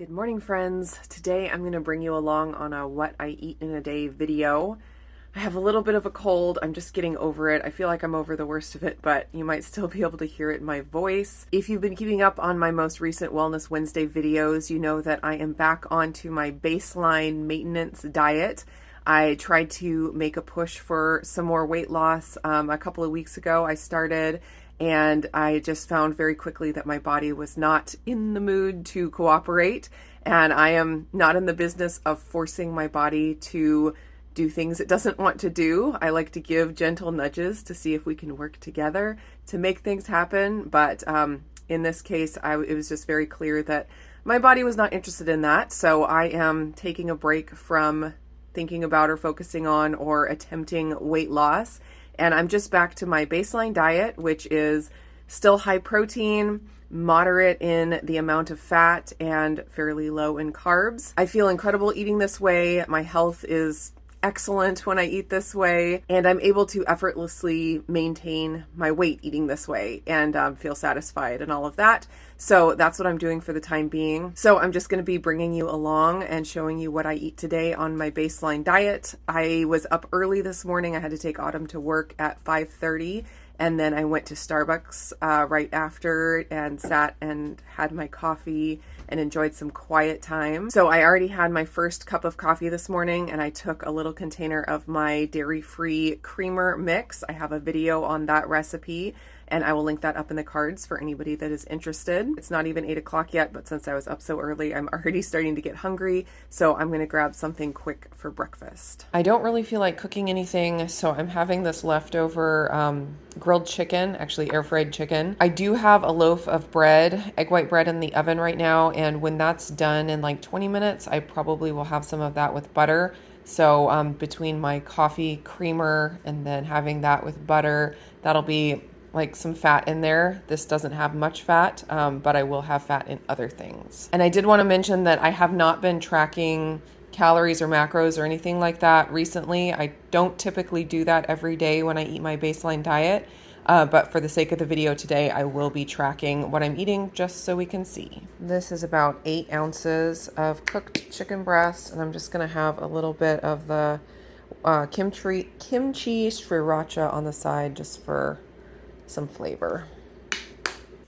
Good morning, friends. Today I'm going to bring you along on a what I eat in a day video. I have a little bit of a cold. I'm just getting over it. I feel like I'm over the worst of it, but you might still be able to hear it in my voice. If you've been keeping up on my most recent Wellness Wednesday videos, you know that I am back onto my baseline maintenance diet. I tried to make a push for some more weight loss. A couple of weeks ago I started, and I just found very quickly that my body was not in the mood to cooperate, and I am not in the business of forcing my body to do things it doesn't want to do. I like to give gentle nudges to see if we can work together to make things happen, but in this case, it was just very clear that my body was not interested in that, so I am taking a break from thinking about or focusing on or attempting weight loss. And I'm just back to my baseline diet, which is still high protein, moderate in the amount of fat, and fairly low in carbs. I feel incredible eating this way. My health is excellent when I eat this way, and I'm able to effortlessly maintain my weight eating this way and feel satisfied and all of that. So that's what I'm doing for the time being. So I'm just going to be bringing you along and showing you what I eat today on my baseline diet. I was up early this morning. I had to take Autumn to work at 5:30. And then I went to Starbucks right after and sat and had my coffee and enjoyed some quiet time. So I already had my first cup of coffee this morning, and I took a little container of my dairy-free creamer mix. I have a video on that recipe, and I will link that up in the cards for anybody that is interested. It's not even 8 o'clock yet, but since I was up so early, I'm already starting to get hungry, so I'm gonna grab something quick for breakfast. I don't really feel like cooking anything, so I'm having this leftover grilled chicken, actually air-fried chicken. I do have a loaf of bread, egg white bread in the oven right now, and when that's done in like 20 minutes, I probably will have some of that with butter. So between my coffee creamer and then having that with butter, that'll be like some fat in there. This doesn't have much fat, but I will have fat in other things. And I did want to mention that I have not been tracking calories or macros or anything like that recently. I don't typically do that every day when I eat my baseline diet, but for the sake of the video today, I will be tracking what I'm eating just so we can see. This is about 8 ounces of cooked chicken breast, and I'm just gonna have a little bit of the kimchi sriracha on the side just for some flavor.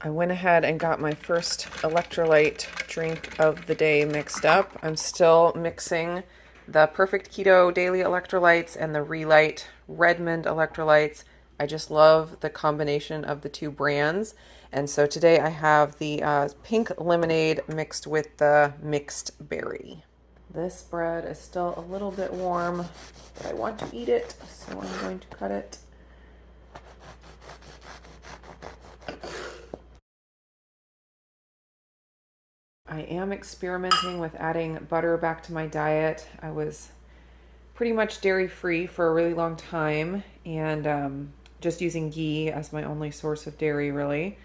I went ahead and got my first electrolyte drink of the day mixed up. I'm still mixing the Perfect Keto Daily Electrolytes and the Relight Redmond Electrolytes. I just love the combination of the two brands. And so today I have the pink lemonade mixed with the mixed berry. This bread is still a little bit warm, but I want to eat it, so I'm going to cut it. I am experimenting with adding butter back to my diet. I was pretty much dairy-free for a really long time, and just using ghee as my only source of dairy, really,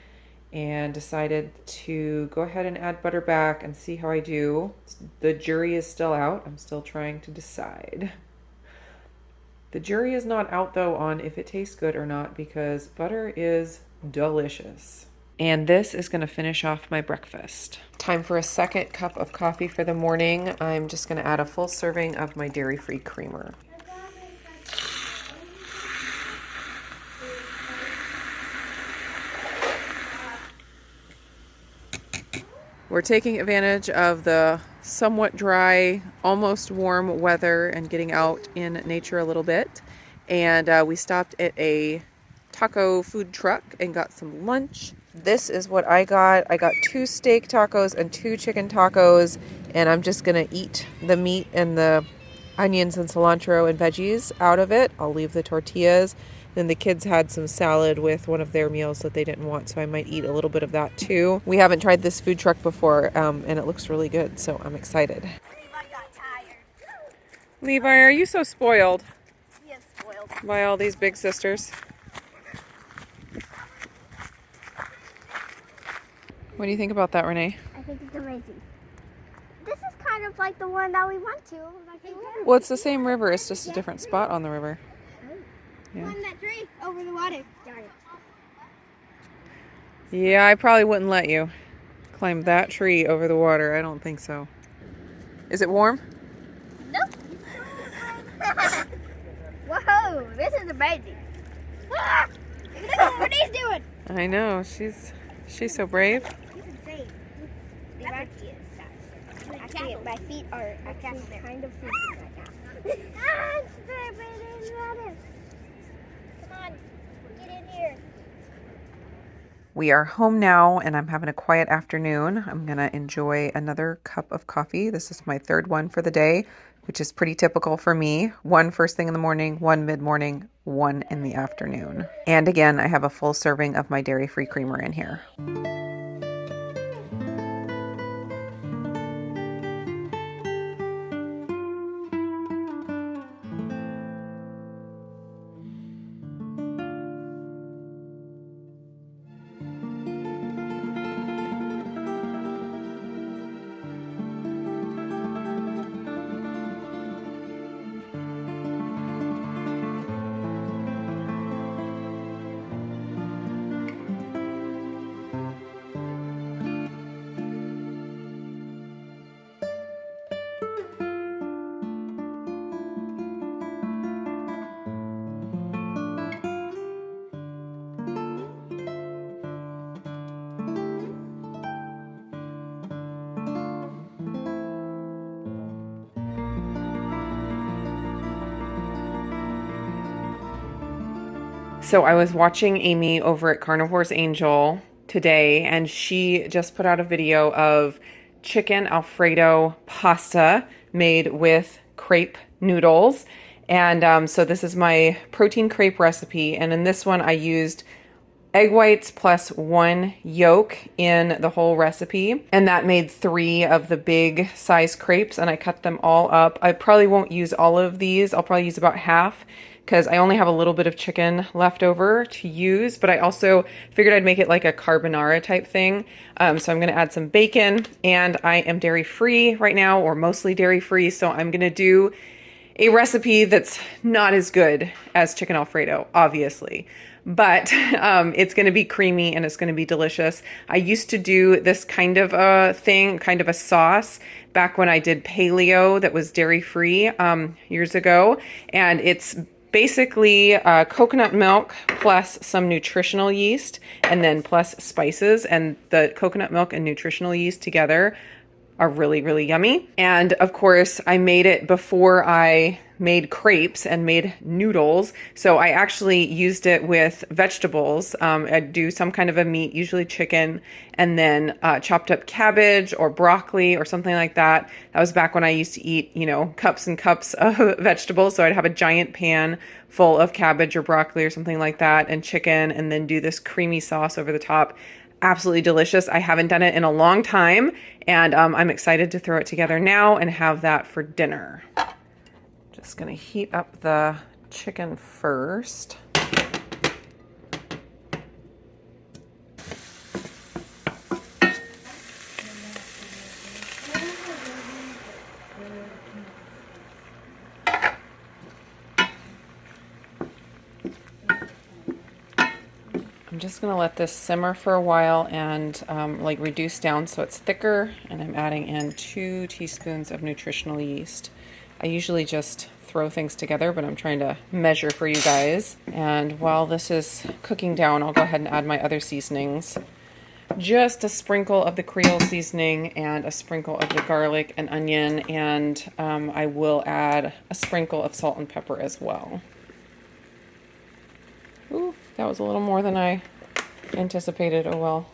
and decided to go ahead and add butter back and see how I do. The jury is still out. I'm still trying to decide. The jury is not out, though, on if it tastes good or not, because butter is delicious. And this is going to finish off my breakfast. Time for a second cup of coffee for the morning. I'm just going to add a full serving of my dairy-free creamer. We're taking advantage of the somewhat dry, almost warm weather and getting out in nature a little bit. And we stopped at a taco food truck and got some lunch. This is what I got. I got 2 steak tacos and 2 chicken tacos, and I'm just gonna eat the meat and the onions and cilantro and veggies out of it. I'll leave the tortillas. Then the kids had some salad with one of their meals that they didn't want, so I might eat a little bit of that too. We haven't tried this food truck before, and it looks really good, so I'm excited. Levi got tired. Levi, are you so spoiled? Yes, spoiled. By all these big sisters? What do you think about that, Renee? I think it's amazing. This is kind of like the one that we went to. Well, it's the same river. It's just a different spot on the river. Yeah. On that tree over the water. Got it. Yeah, I probably wouldn't let you. climb that tree over the water. I don't think so. Is it warm? Nope. Whoa, this is amazing. Ah, look at what he's doing. I know, she's so brave. He's insane. Actually, my feet are actually kind of freezing right now. Come on, get in here. We are home now and I'm having a quiet afternoon. I'm gonna enjoy another cup of coffee. This is my third one for the day, which is pretty typical for me. One first thing in the morning, one mid-morning, one in the afternoon. And again, I have a full serving of my dairy-free creamer in here. So I was watching Amy over at Carnivore's Angel today, and she just put out a video of chicken Alfredo pasta made with crepe noodles. And so this is my protein crepe recipe. And in this one, I used egg whites plus 1 yolk in the whole recipe. And that made 3 of the big size crepes, and I cut them all up. I probably won't use all of these. I'll probably use about half, because I only have a little bit of chicken left over to use, but I also figured I'd make it like a carbonara type thing. So I'm gonna add some bacon, and I am dairy free right now, or mostly dairy free. So I'm gonna do a recipe that's not as good as chicken Alfredo, obviously, but it's gonna be creamy and it's gonna be delicious. I used to do this kind of a thing, kind of a sauce, back when I did paleo that was dairy free years ago, and it's basically coconut milk plus some nutritional yeast and then plus spices, and the coconut milk and nutritional yeast together are really, really yummy. And of course, I made it before I made crepes and made noodles. So I actually used it with vegetables. I'd do some kind of a meat, usually chicken, and then chopped up cabbage or broccoli or something like that. That was back when I used to eat, cups and cups of vegetables. So I'd have a giant pan full of cabbage or broccoli or something like that, and chicken, and then do this creamy sauce over the top. Absolutely delicious. I haven't done it in a long time, and I'm excited to throw it together now and have that for dinner. Just gonna heat up the chicken first. I'm just gonna let this simmer for a while and reduce down so it's thicker, and I'm adding in 2 teaspoons of nutritional yeast. I usually just throw things together, but I'm trying to measure for you guys. And while this is cooking down, I'll go ahead and add my other seasonings. Just a sprinkle of the Creole seasoning and a sprinkle of the garlic and onion, and I will add a sprinkle of salt and pepper as well. Ooh, that was a little more than I anticipated. Oh well,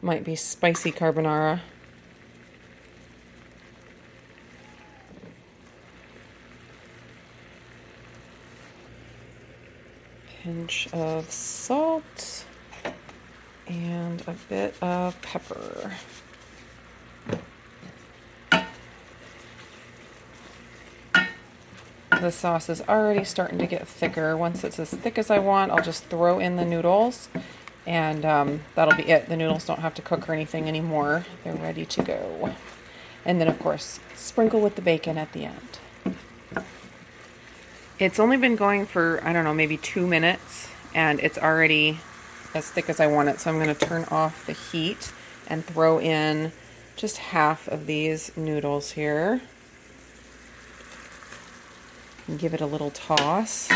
might be spicy carbonara. Pinch of salt and a bit of pepper. The sauce is already starting to get thicker. Once it's as thick as I want, I'll just throw in the noodles, and that'll be it. The noodles don't have to cook or anything anymore. They're ready to go. And then, of course, sprinkle with the bacon at the end. It's only been going for, I don't know, maybe 2 minutes, and it's already as thick as I want it. So I'm going to turn off the heat and throw in just half of these noodles here. And give it a little toss.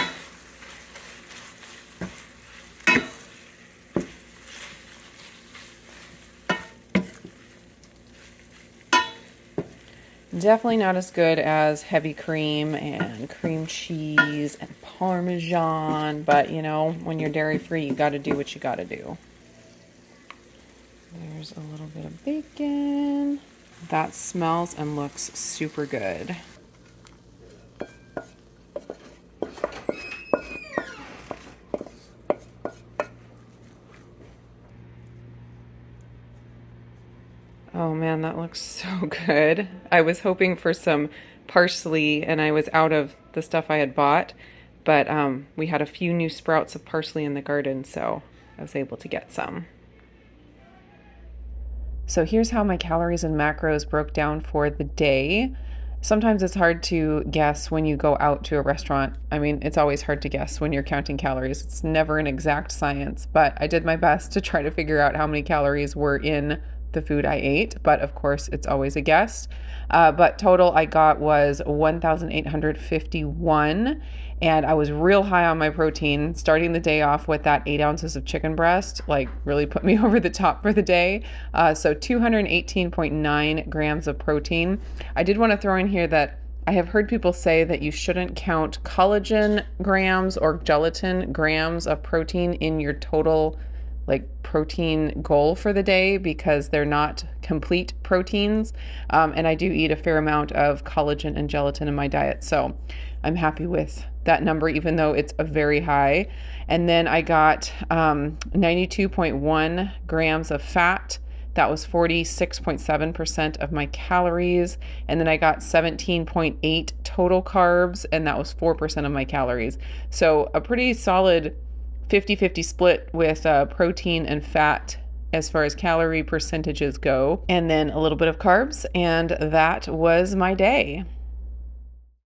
Definitely not as good as heavy cream and cream cheese and Parmesan, but you know, when you're dairy-free, you gotta do what you gotta do. There's a little bit of bacon. That smells and looks super good. Oh man, that looks so good. I was hoping for some parsley and I was out of the stuff I had bought, but we had a few new sprouts of parsley in the garden, so I was able to get some. So here's how my calories and macros broke down for the day. Sometimes it's hard to guess when you go out to a restaurant. I mean, it's always hard to guess when you're counting calories. It's never an exact science, but I did my best to try to figure out how many calories were in the food I ate, but of course it's always a guess. But total I got was 1,851, and I was real high on my protein. Starting the day off with that 8 ounces of chicken breast, like really put me over the top for the day. So 218.9 grams of protein. I did want to throw in here that I have heard people say that you shouldn't count collagen grams or gelatin grams of protein in your total protein goal for the day because they're not complete proteins. And I do eat a fair amount of collagen and gelatin in my diet. So I'm happy with that number, even though it's a very high. And then I got 92.1 grams of fat. That was 46.7% of my calories. And then I got 17.8 total carbs, and that was 4% of my calories. So a pretty solid 50-50 split with protein and fat as far as calorie percentages go, and then a little bit of carbs, and that was my day.